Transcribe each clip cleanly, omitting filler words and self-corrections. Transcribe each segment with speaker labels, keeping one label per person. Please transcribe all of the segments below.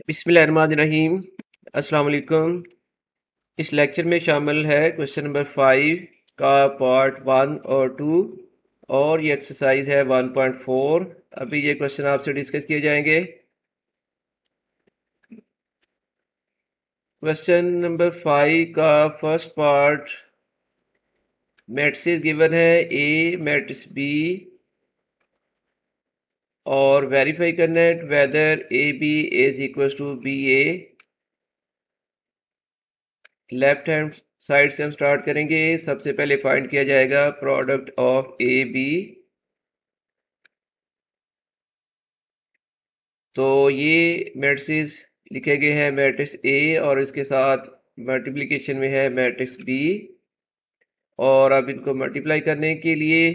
Speaker 1: बिस्मिल्लाहिर्रहमानिर्रहीम। अस्सलाम वालेकुम। इस लेक्चर में शामिल है क्वेश्चन नंबर 5 का पार्ट 1 और 2 और ये एक्सरसाइज है 1.4। अभी ये क्वेश्चन आपसे डिस्कस किए जाएंगे। क्वेश्चन नंबर 5 का फर्स्ट पार्ट मैट्रिक्स गिवन है ए मैट्रिक्स बी और वेरीफाई करना है whether A B is equal to B A. Left hand side से हम स्टार्ट करेंगे। सबसे पहले फाइंड किया जाएगा प्रोडक्ट ऑफ ए बी। तो ये मैट्रिक्स लिखे गए हैं मैट्रिक्स ए और इसके साथ मल्टीप्लिकेशन में है मैट्रिक्स बी। और अब इनको मल्टीप्लाई करने के लिए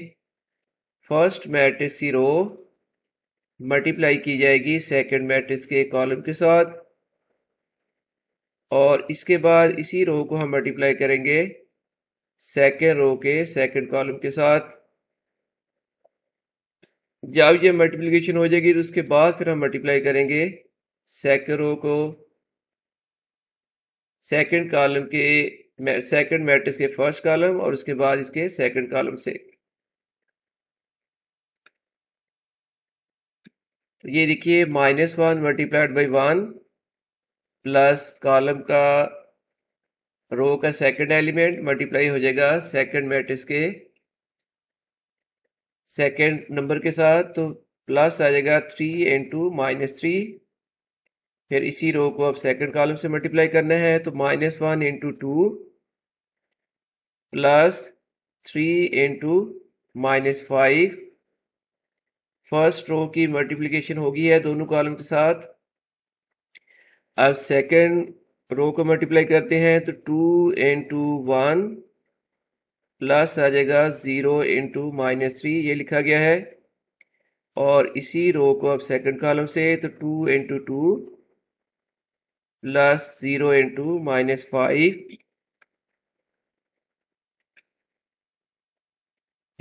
Speaker 1: फर्स्ट मैट्रिक्स की रो मल्टीप्लाई की जाएगी सेकंड मैट्रिक्स के कॉलम के साथ और इसके बाद इसी रो को हम मल्टीप्लाई करेंगे सेकंड रो के सेकंड कॉलम के साथ। जब ये मल्टीप्लिकेशन हो जाएगी तो उसके बाद फिर हम मल्टीप्लाई करेंगे सेकंड रो को सेकंड कॉलम के सेकंड मैट्रिक्स के फर्स्ट कॉलम और उसके बाद इसके सेकंड कॉलम से। तो ये देखिए -1 मल्टीप्लाइड बाई 1 प्लस कॉलम का रो का सेकंड एलिमेंट मल्टीप्लाई हो जाएगा सेकंड मैट्रिक्स के सेकंड नंबर के साथ। तो प्लस आ जाएगा 3 इंटू -3। फिर इसी रो को अब सेकंड कॉलम से मल्टीप्लाई करना है तो -1 into 2 plus 3 into -5। First row की मल्टीप्लिकेशन होगी है दोनों कॉलम के साथ। अब सेकंड रो को मल्टीप्लाई करते हैं तो 2 इंटू 1 प्लस आ जाएगा 0 इंटू -3 ये लिखा गया है। और इसी रो को अब सेकंड कॉलम से तो 2 इंटू 2 प्लस 0 इंटू -5।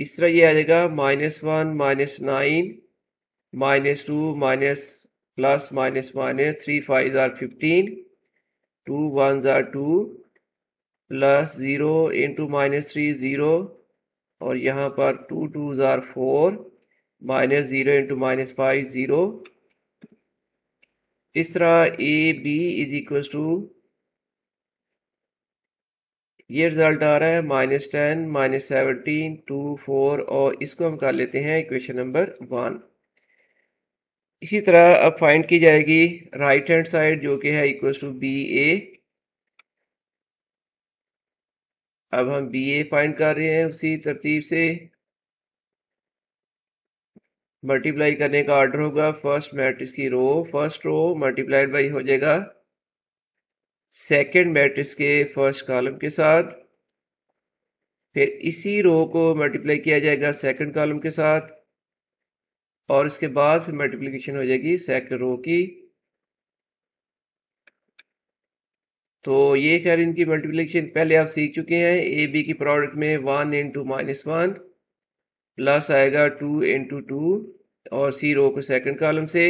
Speaker 1: इस तरह ये आ जाएगा -1 -9 -2 माइनस प्लस माइनस माइनस 3 5 आर 15 2 1 आर 2 प्लस 0 इंटू -3 0 और यहाँ पर 2 2 आर 4 -0 इंटू -5 0। इस तरह A B is equal to ये रिजल्ट आ रहा है -10 -17 2 4 और इसको हम कर लेते हैं इक्वेशन नंबर 1। इसी तरह अब फाइंड की जाएगी राइट हैंड साइड जो कि है इक्वल टू बी ए। अब हम बी ए फाइंड कर रहे हैं उसी तरतीब से। मल्टीप्लाई करने का ऑर्डर होगा फर्स्ट मैट्रिक्स की row first row multiplied by हो जाएगा सेकंड मैट्रिक्स के फर्स्ट कॉलम के साथ। फिर इसी रो को मल्टीप्लाई किया जाएगा सेकंड कॉलम के साथ और उसके बाद फिर मल्टीप्लिकेशन हो जाएगी सेकंड रो की। तो ये खैर इनकी मल्टीप्लिकेशन पहले आप सीख चुके हैं। ए बी की प्रोडक्ट में 1 इंटू -1 प्लस आएगा 2 इंटू 2 और सी रो को सेकंड कॉलम से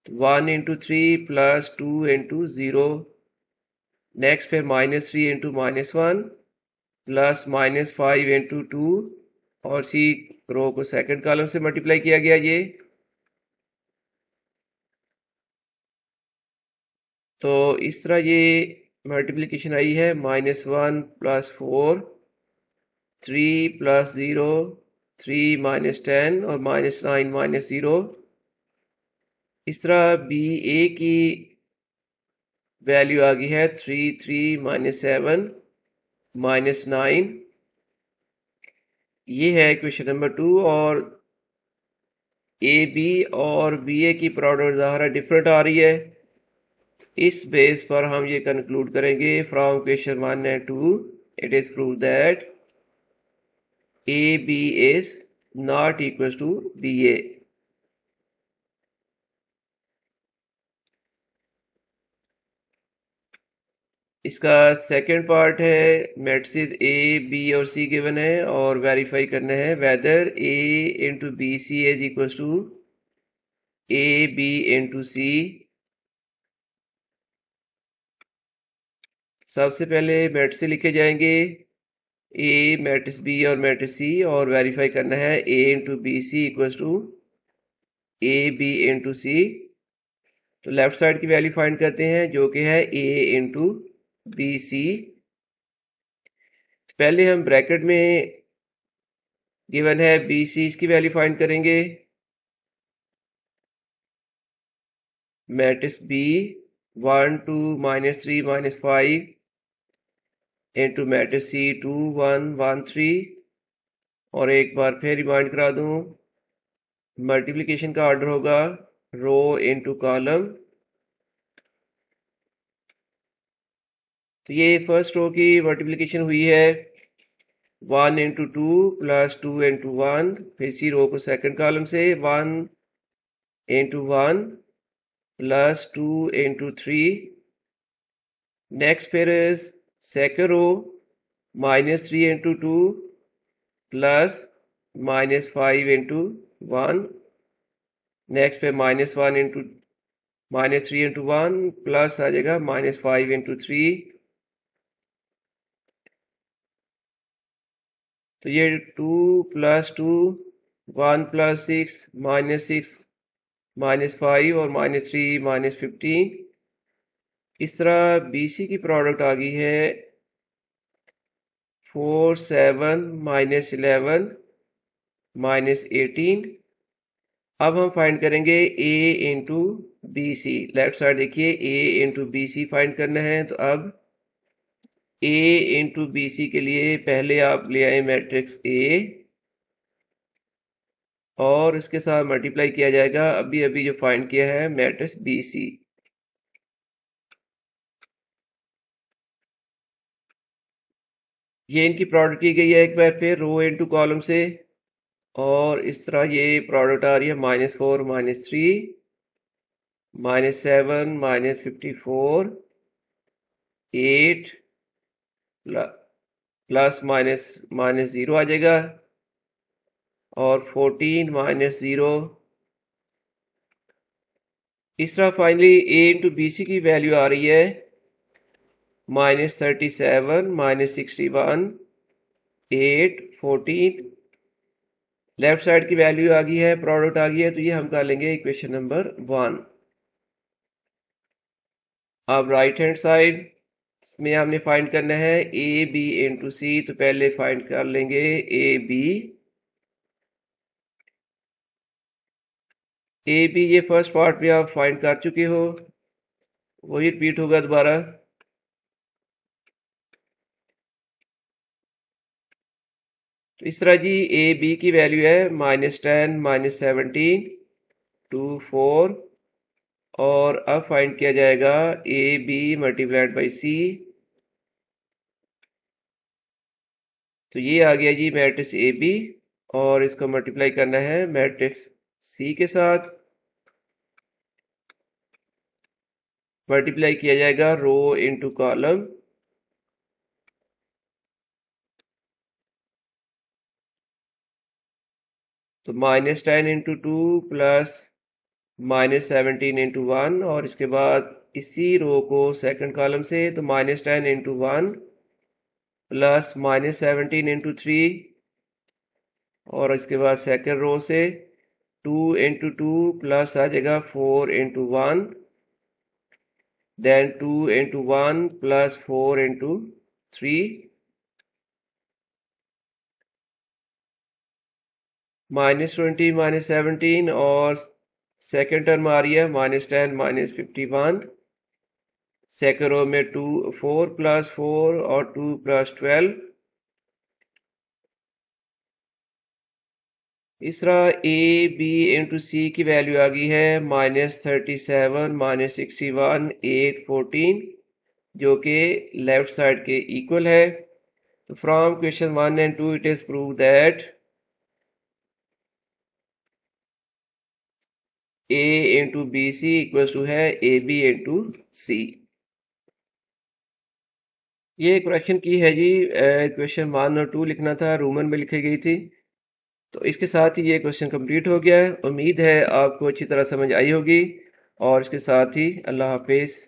Speaker 1: 1 इंटू 3 प्लस 2 इंटू 0। नेक्स्ट फिर -3 इंटू -1 प्लस -5 इंटू 2 और सी रो को सेकंड कॉलम से मल्टीप्लाई किया गया ये। तो इस तरह ये मल्टीप्लिकेशन आई है -1 प्लस 4 3 प्लस 0 3 -10 और -9 -0। इस तरह बी ए की वैल्यू आ गई है 3 3 -7 -9। ये है क्वेश्चन नंबर 2 और ए बी और बी ए की प्रोडक्ट ज़ाहिर डिफरेंट आ रही है। इस बेस पर हम ये कंक्लूड करेंगे from question 1 and 2 it is prove that A B is not equal to B A. इसका सेकंड पार्ट है मैट्रिक्स ए बी और सी गिवन है और वेरीफाई करना है whether A into B C is equal to A B into C. सबसे पहले matrix लिखे जाएंगे ए मैट्रिक्स बी और मैट्रिक्स सी, और वेरीफाई करना है A into B C equal to A B into सी। तो लेफ्ट साइड की वैल्यू फाइंड करते हैं जो कि है ए इंटू बी सी। पहले हम ब्रैकेट में गिवन है बी सी, इसकी वैल्यू फाइंड करेंगे। मैट्रिक्स बी 1 2 -3 -5 इंटू मैट्रिक्स सी 2 1 1 3। और एक बार फिर रिमाइंड करा दूं, मल्टीप्लिकेशन का ऑर्डर होगा रो इंटू कॉलम। तो ये फर्स्ट रो की मल्टीप्लिकेशन हुई है 1 इंटू 2 प्लस 2 इंटू 1। फिर इसी रो को सेकंड कॉलम से 1 इंटू 1 प्लस 2 इंटू 3। नेक्स्ट फिर second row -3 into 2 plus -5 into 1। Next पे -1 इंटू -3 इंटू 1 प्लस आ जाएगा -5 इंटू 3। तो ये 2 प्लस 2 1 प्लस 6 -6 -5 और -3 -15। इस तरह BC की प्रोडक्ट आ गई है 4 7 -11 -18। अब हम फाइंड करेंगे A into B C. Left side देखिए A into B C find करना है। तो अब A इंटू बी सी के लिए पहले आप ले आए मैट्रिक्स A और इसके साथ मल्टीप्लाई किया जाएगा अभी अभी जो फाइंड किया है मैट्रिक्स बी सी। ये इनकी प्रोडक्ट की गई है एक बार फिर रो इंटू कॉलम से, और इस तरह ये प्रोडक्ट आ रही है -4 -3 -7 -54 8 प्लस -0 आ जाएगा, और 14 -0। इस तरह finally A into B C की वैल्यू आ रही है -37 -61 8 14। लेफ्ट साइड की वैल्यू आ गई है, प्रोडक्ट आ गई है, तो ये हम कर लेंगे इक्वेशन नंबर 1। अब राइट हैंड साइड में हमने फाइंड करना है ए बी इंटू सी। तो पहले फाइंड कर लेंगे ए बी। ये फर्स्ट पार्ट में आप फाइंड कर चुके हो, वही रिपीट होगा दोबारा। तो इस तरह जी ए बी की वैल्यू है -10 -17 2 4। और अब फाइंड किया जाएगा ए बी मल्टीप्लाइड बाई सी। तो ये आ गया जी मैट्रिक्स ए बी, और इसको मल्टीप्लाई करना है मैट्रिक्स सी के साथ। मल्टीप्लाई किया जाएगा रो इंटू कॉलम। तो -10 इंटू 2 प्लस -17 इंटू 1, और इसके बाद इसी रो को सेकंड कॉलम से तो -10 इंटू 1 प्लस -17 इंटू 3, और इसके बाद सेकंड रो से 2 इंटू 2 प्लस आ जाएगा 4 into 1, then 2 into 1 plus 4 into 3। -20 -17, और सेकेंड टर्म आ रही है -10 -51। सेकेंड रो में 2 4 प्लस 4 और 2 प्लस 12। इस तरह ए बी इंटू सी की वैल्यू आ गई है -37 -61 8 14, जो कि लेफ्ट साइड के इक्वल है। तो from question 1 and 2 it is prove that A into B C equal to है ए बी इंटू सी। ये क्वेश्चन की है जी, क्वेश्चन 1 और 2 लिखना था, रोमन में लिखी गई थी। तो इसके साथ ही ये क्वेश्चन कंप्लीट हो गया है। उम्मीद है आपको अच्छी तरह समझ आई होगी, और इसके साथ ही अल्लाह हाफिज़।